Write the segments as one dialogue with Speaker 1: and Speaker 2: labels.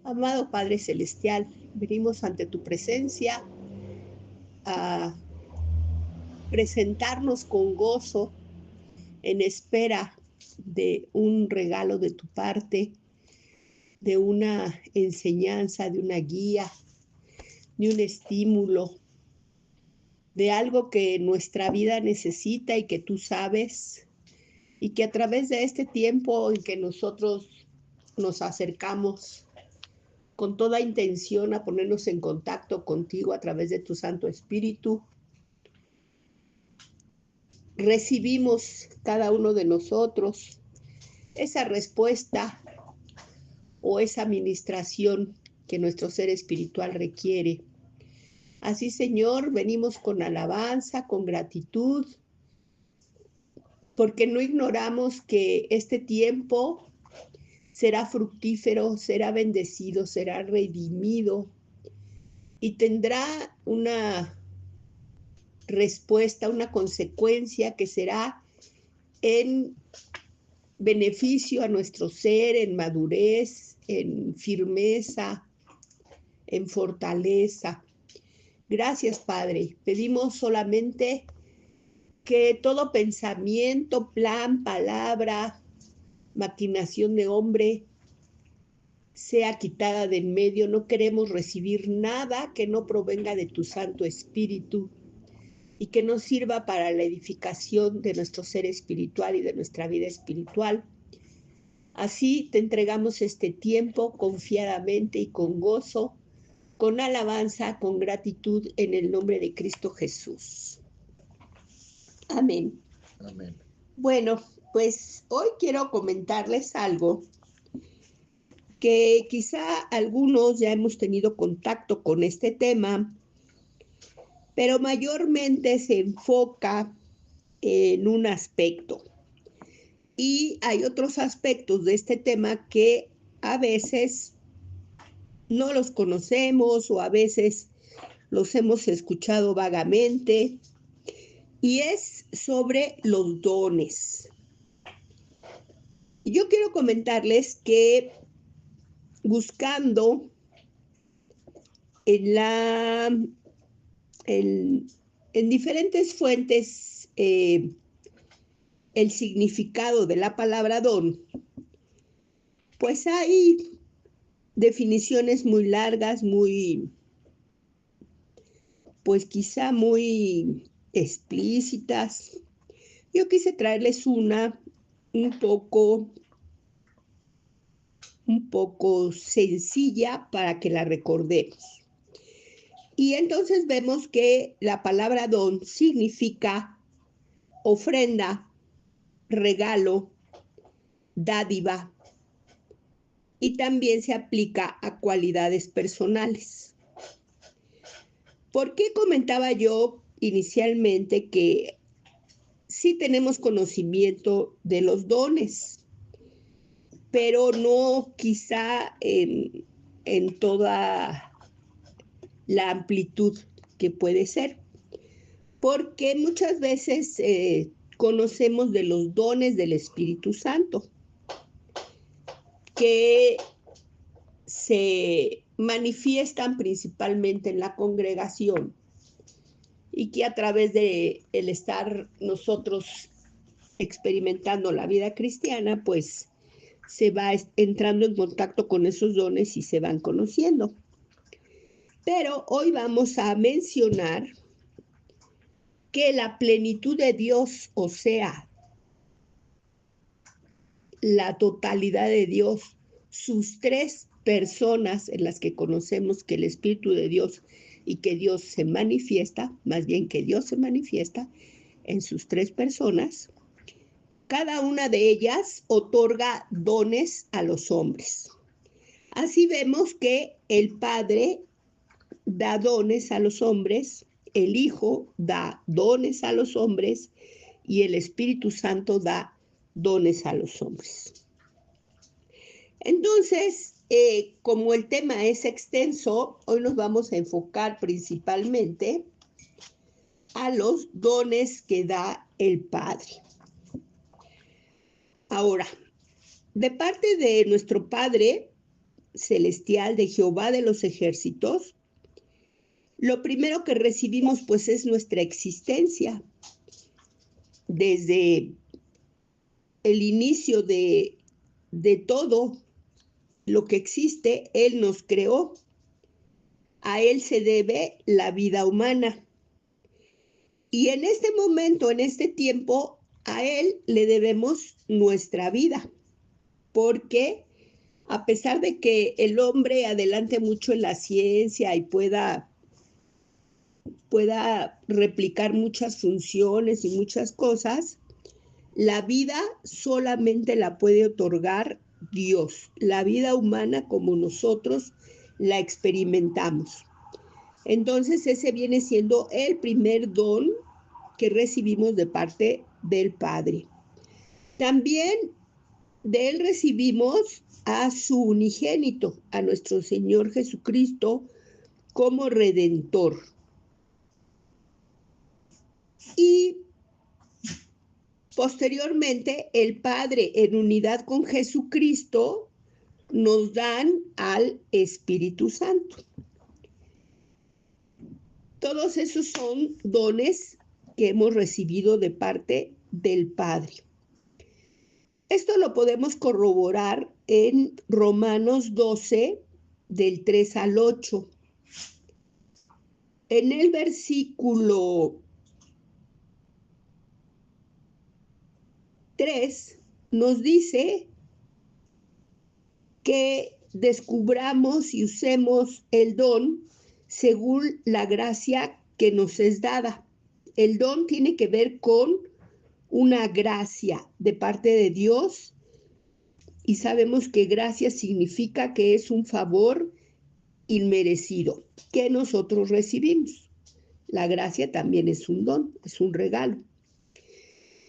Speaker 1: Amado Padre Celestial, venimos ante tu presencia a presentarnos con gozo en espera de un regalo de tu parte, de una enseñanza, de una guía, de un estímulo, de algo que nuestra vida necesita y que tú sabes, y que a través de este tiempo en que nosotros nos acercamos con toda intención a ponernos en contacto contigo a través de tu Santo Espíritu, recibimos cada uno de nosotros esa respuesta o esa administración que nuestro ser espiritual requiere. Así, Señor, venimos con alabanza, con gratitud, porque no ignoramos que este tiempo será fructífero, será bendecido, será redimido y tendrá una respuesta, una consecuencia que será en beneficio a nuestro ser, en madurez, en firmeza, en fortaleza. Gracias, Padre. Pedimos solamente que todo pensamiento, plan, palabra, maquinación de hombre sea quitada de en medio. No queremos recibir nada que no provenga de tu Santo Espíritu y que nos sirva para la edificación de nuestro ser espiritual y de nuestra vida espiritual. Así te entregamos este tiempo confiadamente y con gozo, con alabanza, con gratitud en el nombre de Cristo Jesús. Amén.
Speaker 2: Amén.
Speaker 1: Bueno, pues hoy quiero comentarles algo que quizá algunos ya hemos tenido contacto con este tema, pero mayormente se enfoca en un aspecto. Y hay otros aspectos de este tema que a veces no los conocemos o a veces los hemos escuchado vagamente, y es sobre los dones. Yo quiero comentarles que buscando en diferentes fuentes el significado de la palabra don, pues hay definiciones muy largas, pues quizá muy explícitas. Yo quise traerles una un poco sencilla para que la recordemos. Y entonces vemos que la palabra don significa ofrenda, regalo, dádiva, y también se aplica a cualidades personales. ¿Por qué comentaba yo inicialmente que sí tenemos conocimiento de los dones, pero no quizá en toda la amplitud que puede ser? Porque muchas veces conocemos de los dones del Espíritu Santo, que se manifiestan principalmente en la congregación y que a través de el estar nosotros experimentando la vida cristiana, pues se va entrando en contacto con esos dones y se van conociendo. Pero hoy vamos a mencionar que la plenitud de Dios, o sea, la totalidad de Dios, sus tres personas en las que conocemos que el Espíritu de Dios y que Dios se manifiesta, más bien que Dios se manifiesta en sus tres personas, cada una de ellas otorga dones a los hombres. Así vemos que el Padre da dones a los hombres, el Hijo da dones a los hombres y el Espíritu Santo da dones a los hombres. Entonces, como el tema es extenso, hoy nos vamos a enfocar principalmente a los dones que da el Padre. Ahora, de parte de nuestro Padre, celestial de Jehová de los ejércitos, lo primero que recibimos pues es nuestra existencia. Desde el inicio de todo lo que existe, Él nos creó. A Él se debe la vida humana. Y en este momento, en este tiempo, a Él le debemos nuestra vida. Porque a pesar de que el hombre adelante mucho en la ciencia y pueda replicar muchas funciones y muchas cosas, la vida solamente la puede otorgar Dios. La vida humana como nosotros la experimentamos. Entonces ese viene siendo el primer don que recibimos de parte del Padre. También de Él recibimos a su unigénito, a nuestro Señor Jesucristo como Redentor. Y posteriormente el Padre en unidad con Jesucristo nos dan al Espíritu Santo. Todos esos son dones que hemos recibido de parte del Padre. Esto lo podemos corroborar en Romanos 12, del 3 al 8. En el versículo 3 nos dice que descubramos y usemos el don según la gracia que nos es dada. El don tiene que ver con una gracia de parte de Dios y sabemos que gracia significa que es un favor inmerecido que nosotros recibimos. La gracia también es un don, es un regalo.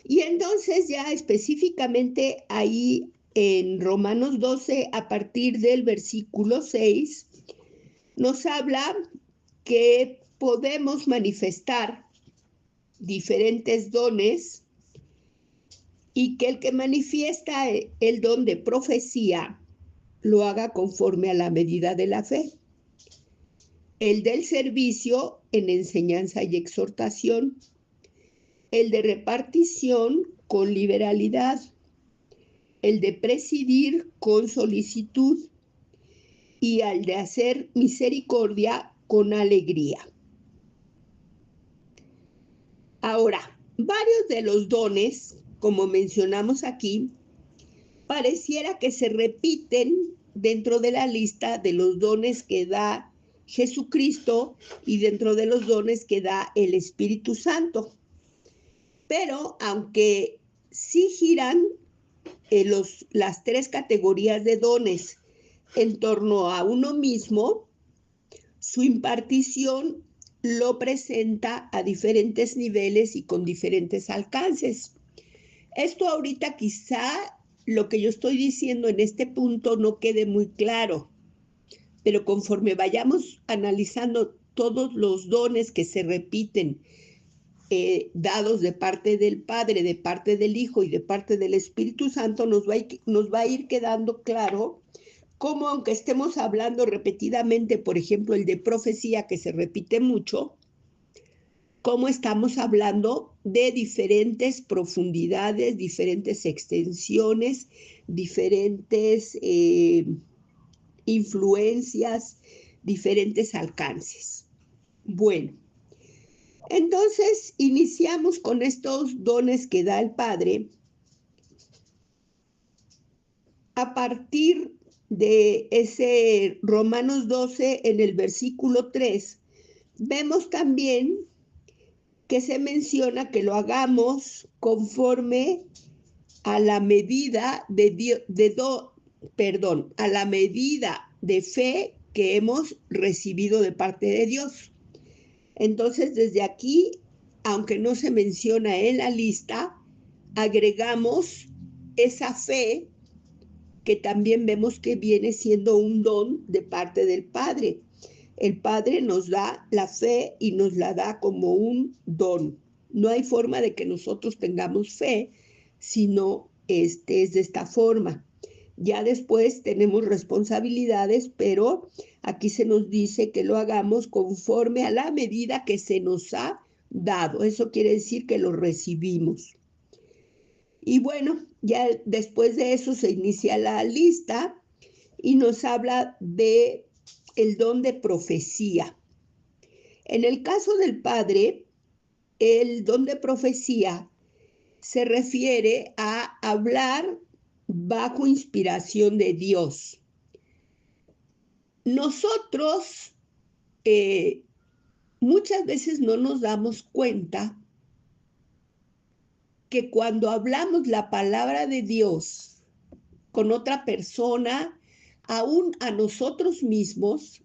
Speaker 1: Y entonces ya específicamente ahí en Romanos 12, a partir del versículo 6, nos habla que podemos manifestar diferentes dones y que el que manifiesta el don de profecía lo haga conforme a la medida de la fe. El del servicio en enseñanza y exhortación, el de repartición con liberalidad, el de presidir con solicitud y al de hacer misericordia con alegría. Ahora, varios de los dones, como mencionamos aquí, pareciera que se repiten dentro de la lista de los dones que da Jesucristo y dentro de los dones que da el Espíritu Santo. Pero aunque sí giran las tres categorías de dones en torno a uno mismo, su impartición lo presenta a diferentes niveles y con diferentes alcances. Esto ahorita quizá lo que yo estoy diciendo en este punto no quede muy claro, pero conforme vayamos analizando todos los dones que se repiten, dados de parte del Padre, de parte del Hijo y de parte del Espíritu Santo, nos va a ir quedando claro cómo, aunque estemos hablando repetidamente, por ejemplo, el de profecía, que se repite mucho, cómo estamos hablando de diferentes profundidades, diferentes extensiones, diferentes influencias, diferentes alcances. Bueno, entonces iniciamos con estos dones que da el Padre a partir de ese Romanos 12 en el versículo 3. Vemos también que se menciona que lo hagamos conforme a la medida a la medida de fe que hemos recibido de parte de Dios. Entonces, desde aquí, aunque no se menciona en la lista, agregamos esa fe que también vemos que viene siendo un don de parte del Padre. El Padre nos da la fe y nos la da como un don. No hay forma de que nosotros tengamos fe si no es de esta forma. Ya después tenemos responsabilidades, pero aquí se nos dice que lo hagamos conforme a la medida que se nos ha dado. Eso quiere decir que lo recibimos. Y bueno, ya después de eso se inicia la lista y nos habla de el don de profecía. En el caso del Padre, el don de profecía se refiere a hablar bajo inspiración de Dios. Nosotros muchas veces no nos damos cuenta que cuando hablamos la palabra de Dios con otra persona, aún a nosotros mismos,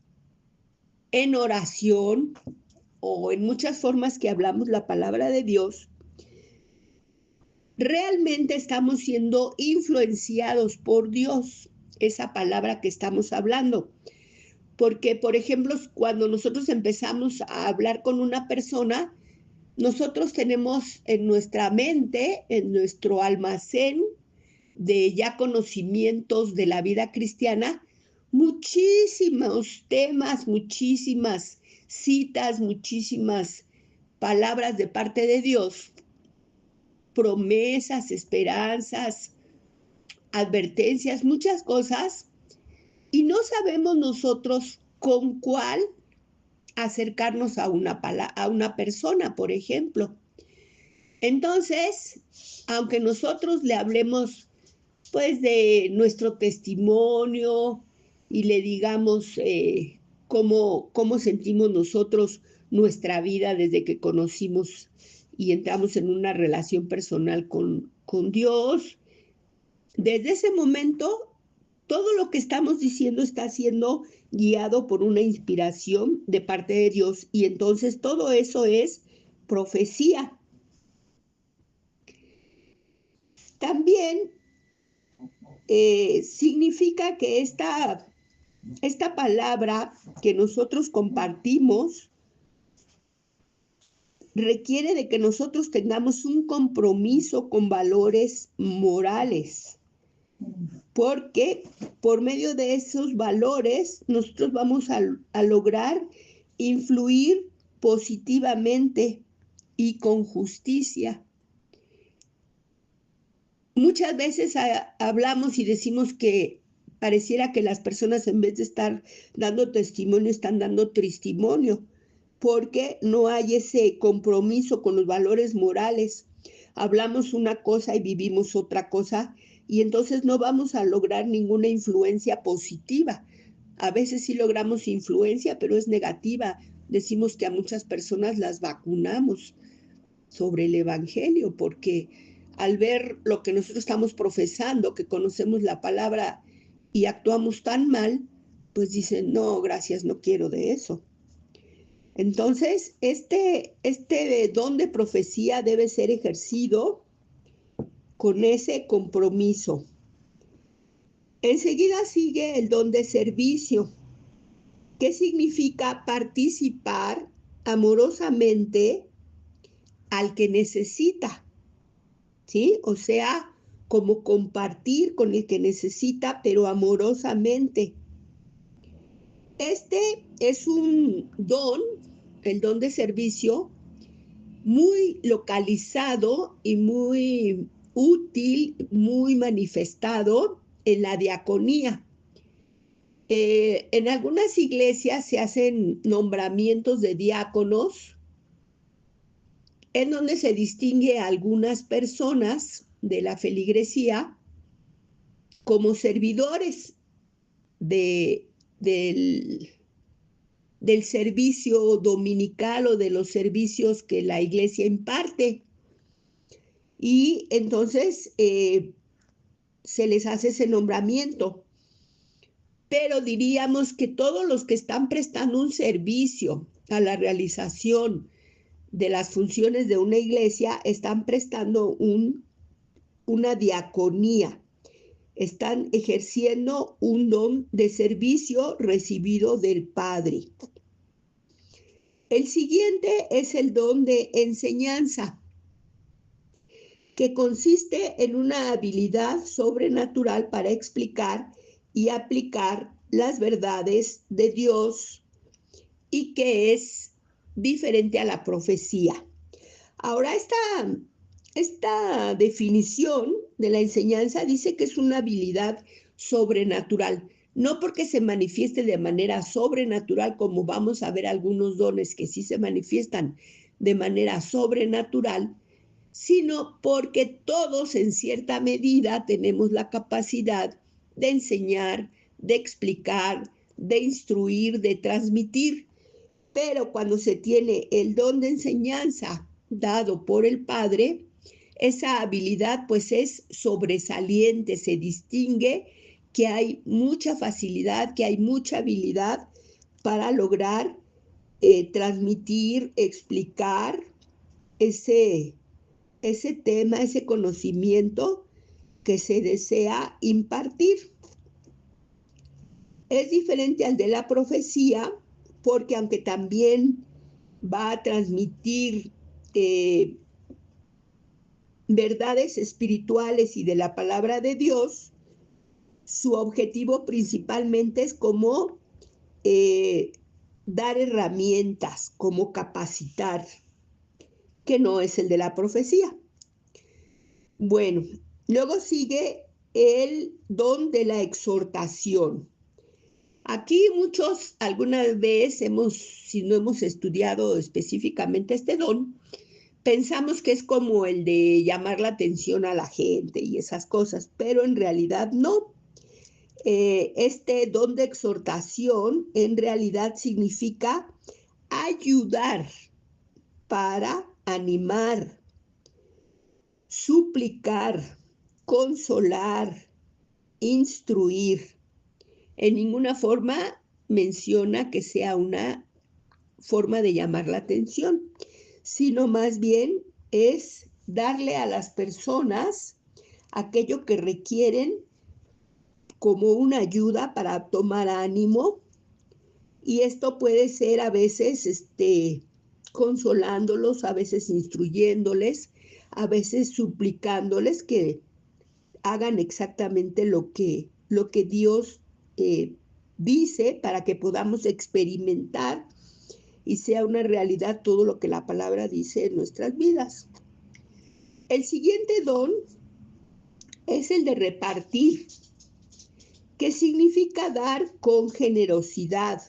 Speaker 1: en oración o en muchas formas que hablamos la palabra de Dios, realmente estamos siendo influenciados por Dios, esa palabra que estamos hablando. Porque, por ejemplo, cuando nosotros empezamos a hablar con una persona, nosotros tenemos en nuestra mente, en nuestro almacén de ya conocimientos de la vida cristiana, muchísimos temas, muchísimas citas, muchísimas palabras de parte de Dios, promesas, esperanzas, advertencias, muchas cosas, y no sabemos nosotros con cuál acercarnos a una persona, por ejemplo. Entonces, aunque nosotros le hablemos pues de nuestro testimonio y le digamos cómo sentimos nosotros nuestra vida desde que conocimos y entramos en una relación personal con Dios, desde ese momento todo lo que estamos diciendo está siendo guiado por una inspiración de parte de Dios, y entonces todo eso es profecía. También significa que esta palabra que nosotros compartimos requiere de que nosotros tengamos un compromiso con valores morales, porque por medio de esos valores nosotros vamos a lograr influir positivamente y con justicia. Muchas veces hablamos y decimos que pareciera que las personas, en vez de estar dando testimonio, están dando testimonio, porque no hay ese compromiso con los valores morales. Hablamos una cosa y vivimos otra cosa, y entonces no vamos a lograr ninguna influencia positiva. A veces sí logramos influencia, pero es negativa. Decimos que a muchas personas las vacunamos sobre el Evangelio, porque al ver lo que nosotros estamos profesando, que conocemos la palabra y actuamos tan mal, pues dicen, no, gracias, no quiero de eso. Entonces, este don de profecía debe ser ejercido con ese compromiso. Enseguida sigue el don de servicio, que significa participar amorosamente al que necesita, ¿sí? O sea, como compartir con el que necesita, pero amorosamente. Este es un don, el don de servicio, muy localizado y muy útil, muy manifestado en la diaconía. En algunas iglesias se hacen nombramientos de diáconos, en donde se distingue a algunas personas de la feligresía como servidores del servicio dominical o de los servicios que la iglesia imparte. Y entonces se les hace ese nombramiento. Pero diríamos que todos los que están prestando un servicio a la realización de las funciones de una iglesia están prestando una diaconía, están ejerciendo un don de servicio recibido del Padre. El siguiente es el don de enseñanza. que consiste en una habilidad sobrenatural para explicar y aplicar las verdades de Dios y que es diferente a la profecía. Ahora, esta definición de la enseñanza dice que es una habilidad sobrenatural, no porque se manifieste de manera sobrenatural, como vamos a ver algunos dones que sí se manifiestan de manera sobrenatural, sino porque todos en cierta medida tenemos la capacidad de enseñar, de explicar, de instruir, de transmitir. Pero cuando se tiene el don de enseñanza dado por el Padre, esa habilidad pues es sobresaliente, se distingue que hay mucha facilidad, que hay mucha habilidad para lograr transmitir, explicar ese tema, ese conocimiento que se desea impartir. Es diferente al de la profecía porque aunque también va a transmitir verdades espirituales y de la palabra de Dios, su objetivo principalmente es como dar herramientas, como capacitar, que no es el de la profecía. Bueno, luego sigue el don de la exhortación. Aquí muchos alguna vez si no hemos estudiado específicamente este don, pensamos que es como el de llamar la atención a la gente y esas cosas, pero en realidad no. Este don de exhortación en realidad significa ayudar para animar, suplicar, consolar, instruir. En ninguna forma menciona que sea una forma de llamar la atención, sino más bien es darle a las personas aquello que requieren como una ayuda para tomar ánimo, y esto puede ser a veces consolándolos, a veces instruyéndoles, a veces suplicándoles que hagan exactamente lo que Dios dice para que podamos experimentar y sea una realidad todo lo que la palabra dice en nuestras vidas. El siguiente don es el de repartir, que significa dar con generosidad,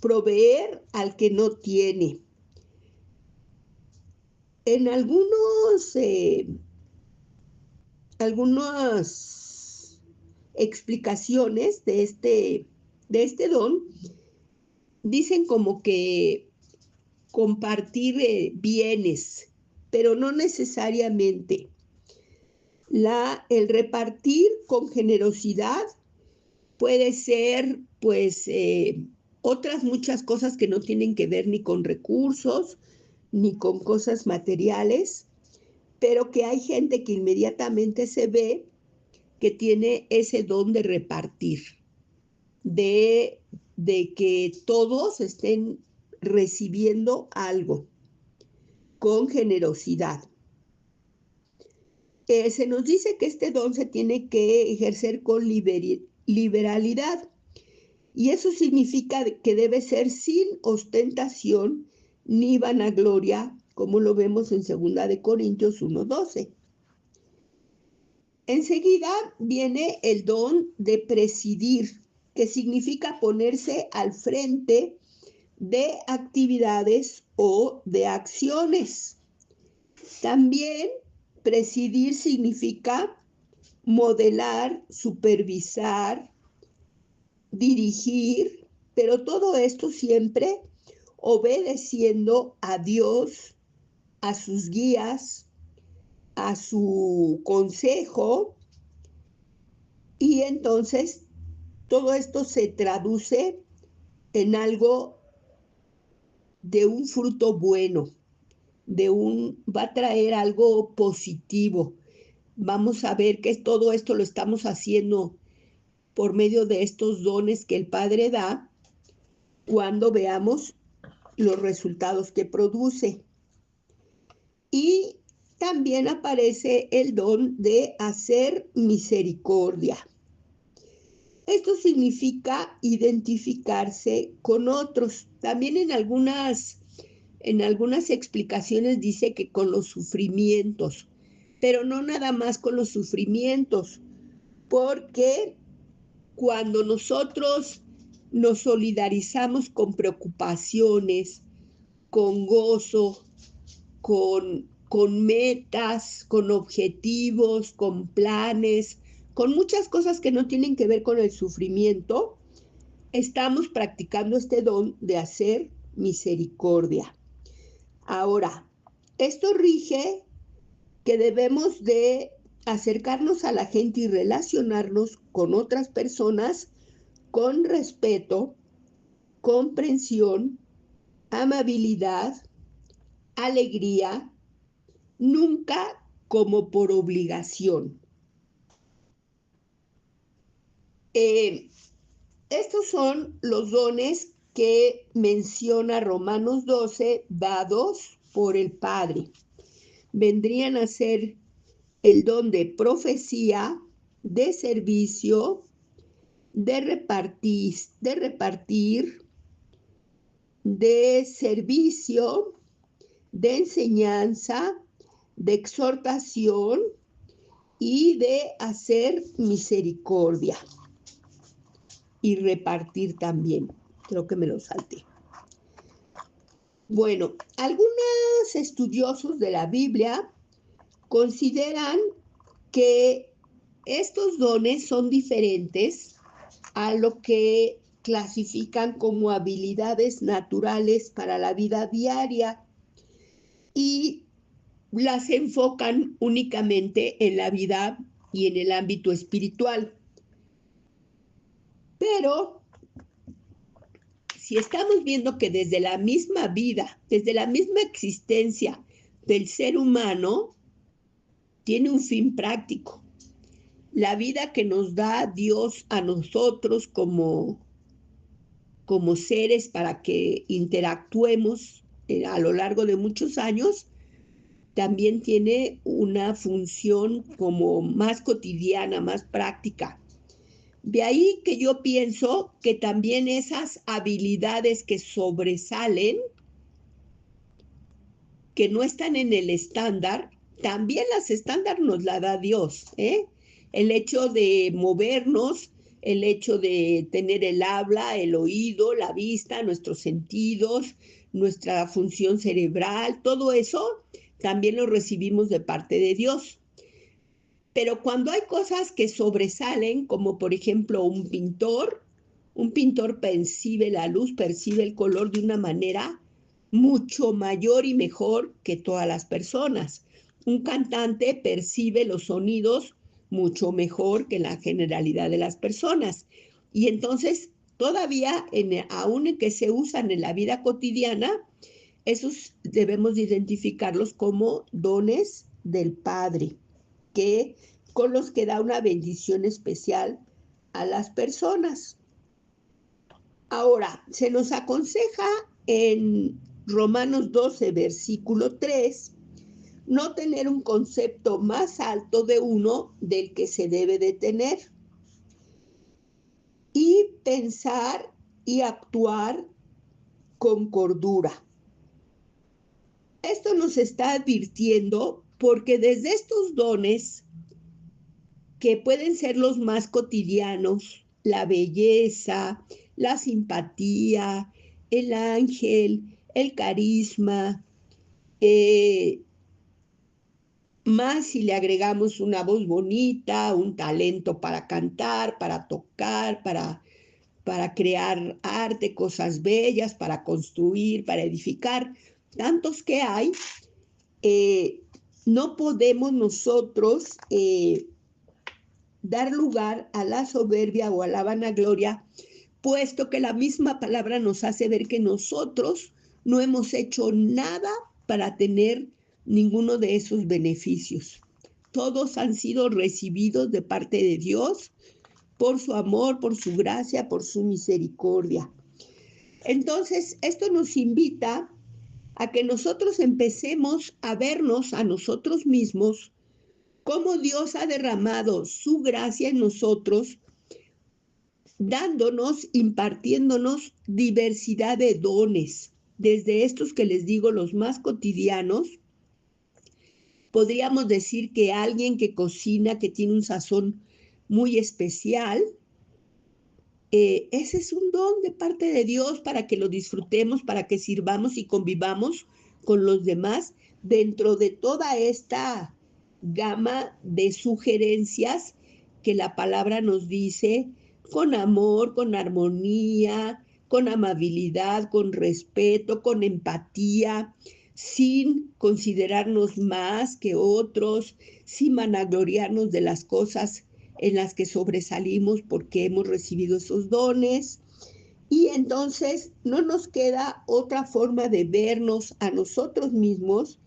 Speaker 1: proveer al que no tiene. En algunas explicaciones de este don, dicen como que compartir bienes, pero no necesariamente. El repartir con generosidad puede ser, pues, otras muchas cosas que no tienen que ver ni con recursos, ni con cosas materiales, pero que hay gente que inmediatamente se ve que tiene ese don de repartir, de que todos estén recibiendo algo con generosidad. Se nos dice que este don se tiene que ejercer con liberalidad, y eso significa que debe ser sin ostentación ni vanagloria, como lo vemos en 2 de Corintios 1:12. Enseguida viene el don de presidir, que significa ponerse al frente de actividades o de acciones. También presidir significa modelar, supervisar, dirigir, pero todo esto siempre obedeciendo a Dios, a sus guías, a su consejo, y entonces todo esto se traduce en algo de un fruto bueno, va a traer algo positivo. Vamos a ver que todo esto lo estamos haciendo por medio de estos dones que el Padre da cuando veamos los resultados que produce. Y también aparece el don de hacer misericordia. Esto significa identificarse con otros. También en algunas explicaciones dice que con los sufrimientos, pero no nada más con los sufrimientos, porque cuando nosotros nos solidarizamos con preocupaciones, con gozo, con metas, con objetivos, con planes, con muchas cosas que no tienen que ver con el sufrimiento, estamos practicando este don de hacer misericordia. Ahora, esto rige que debemos de acercarnos a la gente y relacionarnos con otras personas con respeto, comprensión, amabilidad, alegría, nunca como por obligación. Estos son los dones que menciona Romanos 12, dados por el Padre. Vendrían a ser el don de profecía, de servicio, de repartir, de servicio, de enseñanza, de exhortación y de hacer misericordia. Y repartir también. Creo que me lo salté. Bueno, algunos estudiosos de la Biblia consideran que estos dones son diferentes a lo que clasifican como habilidades naturales para la vida diaria y las enfocan únicamente en la vida y en el ámbito espiritual. Pero si estamos viendo que desde la misma vida, desde la misma existencia del ser humano, tiene un fin práctico. La vida que nos da Dios a nosotros como seres para que interactuemos a lo largo de muchos años, también tiene una función como más cotidiana, más práctica. De ahí que yo pienso que también esas habilidades que sobresalen, que no están en el estándar, también las estándar nos la da Dios, ¿eh? El hecho de movernos, el hecho de tener el habla, el oído, la vista, nuestros sentidos, nuestra función cerebral, todo eso también lo recibimos de parte de Dios. Pero cuando hay cosas que sobresalen, como por ejemplo un pintor percibe la luz, percibe el color de una manera mucho mayor y mejor que todas las personas. Un cantante percibe los sonidos mucho mejor que la generalidad de las personas. Y entonces, todavía, aún en que se usan en la vida cotidiana, esos debemos identificarlos como dones del Padre, con los que da una bendición especial a las personas. Ahora, se nos aconseja en Romanos 12, versículo 3, no tener un concepto más alto de uno del que se debe de tener y pensar y actuar con cordura. Esto nos está advirtiendo porque desde estos dones, que pueden ser los más cotidianos, la belleza, la simpatía, el ángel, el carisma, más si le agregamos una voz bonita, un talento para cantar, para tocar, para crear arte, cosas bellas, para construir, para edificar, tantos que hay, no podemos nosotros dar lugar a la soberbia o a la vanagloria, puesto que la misma palabra nos hace ver que nosotros no hemos hecho nada para tener ninguno de esos beneficios. Todos han sido recibidos de parte de Dios por su amor, por su gracia, por su misericordia. Entonces, esto nos invita a que nosotros empecemos a vernos a nosotros mismos cómo Dios ha derramado su gracia en nosotros, dándonos, impartiéndonos diversidad de dones, desde estos que les digo, los más cotidianos. Podríamos decir que alguien que cocina, que tiene un sazón muy especial, ese es un don de parte de Dios para que lo disfrutemos, para que sirvamos y convivamos con los demás dentro de toda esta gama de sugerencias que la palabra nos dice, con amor, con armonía, con amabilidad, con respeto, con empatía, sin considerarnos más que otros, sin vanagloriarnos de las cosas en las que sobresalimos porque hemos recibido esos dones. Y entonces no nos queda otra forma de vernos a nosotros mismos,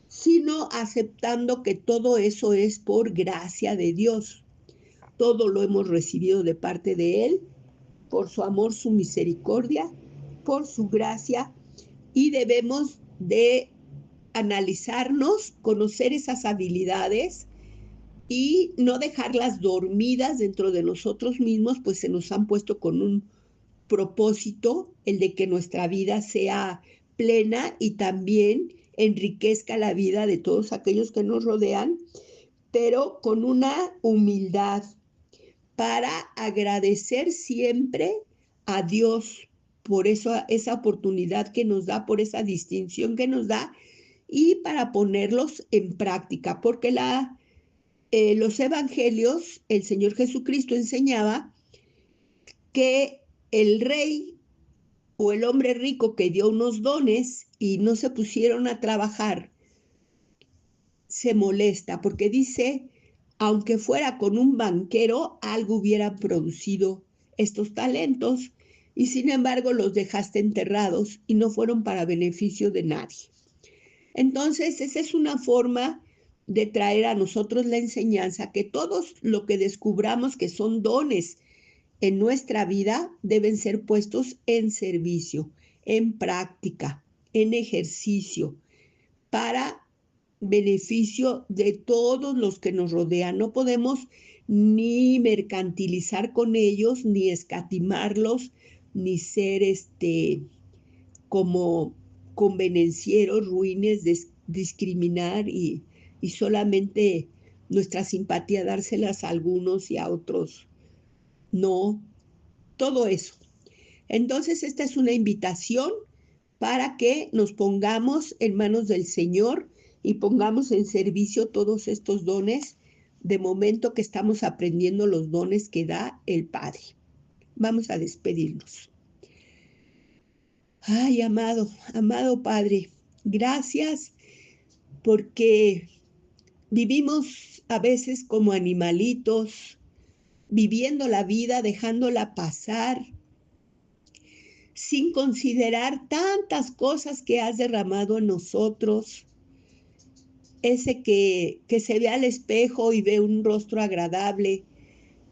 Speaker 1: sino aceptando que todo eso es por gracia de Dios. Todo lo hemos recibido de parte de Él, por su amor, su misericordia, por su gracia, y debemos de analizarnos, conocer esas habilidades y no dejarlas dormidas dentro de nosotros mismos, pues se nos han puesto con un propósito, el de que nuestra vida sea plena y también enriquezca la vida de todos aquellos que nos rodean, pero con una humildad para agradecer siempre a Dios por eso, esa oportunidad que nos da, por esa distinción que nos da y para ponerlos en práctica, porque los evangelios, el Señor Jesucristo enseñaba que el rey o el hombre rico que dio unos dones y no se pusieron a trabajar, se molesta porque dice, aunque fuera con un banquero, algo hubiera producido estos talentos y sin embargo los dejaste enterrados y no fueron para beneficio de nadie. Entonces, esa es una forma de traer a nosotros la enseñanza que todos lo que descubramos que son dones en nuestra vida deben ser puestos en servicio, en práctica, en ejercicio, para beneficio de todos los que nos rodean. No podemos ni mercantilizar con ellos, ni escatimarlos, ni ser como convenencieros, ruines, discriminar y solamente nuestra simpatía dárselas a algunos y a otros. No, todo eso. Entonces, esta es una invitación para que nos pongamos en manos del Señor y pongamos en servicio todos estos dones de momento que estamos aprendiendo los dones que da el Padre. Vamos a despedirnos. Ay, amado, amado Padre, gracias porque vivimos a veces como animalitos, viviendo la vida, dejándola pasar, sin considerar tantas cosas que has derramado en nosotros. Ese que se ve al espejo y ve un rostro agradable,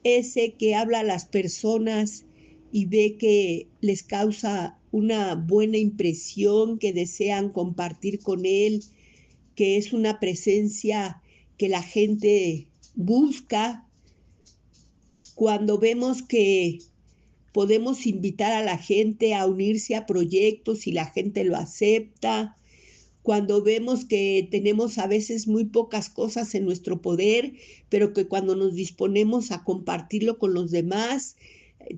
Speaker 1: ese que habla a las personas y ve que les causa una buena impresión, que desean compartir con él, que es una presencia que la gente busca. Cuando vemos que podemos invitar a la gente a unirse a proyectos y la gente lo acepta, cuando vemos que tenemos a veces muy pocas cosas en nuestro poder, pero que cuando nos disponemos a compartirlo con los demás,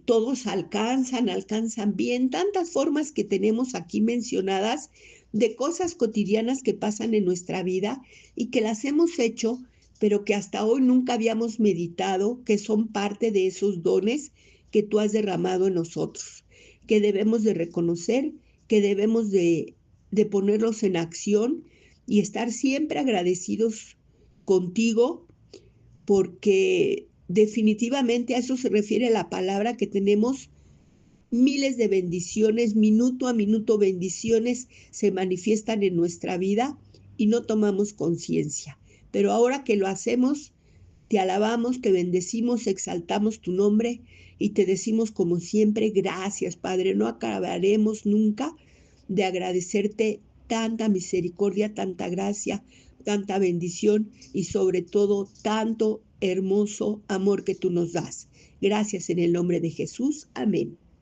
Speaker 1: todos alcanzan bien, tantas formas que tenemos aquí mencionadas de cosas cotidianas que pasan en nuestra vida y que las hemos hecho, pero que hasta hoy nunca habíamos meditado, que son parte de esos dones que tú has derramado en nosotros, que debemos de reconocer, que debemos de ponerlos en acción y estar siempre agradecidos contigo, porque definitivamente a eso se refiere la palabra, que tenemos miles de bendiciones, minuto a minuto bendiciones se manifiestan en nuestra vida y no tomamos conciencia. Pero ahora que lo hacemos, te alabamos, te bendecimos, exaltamos tu nombre y te decimos como siempre, gracias, Padre. No acabaremos nunca de agradecerte tanta misericordia, tanta gracia, tanta bendición y sobre todo tanto hermoso amor que tú nos das. Gracias en el nombre de Jesús. Amén.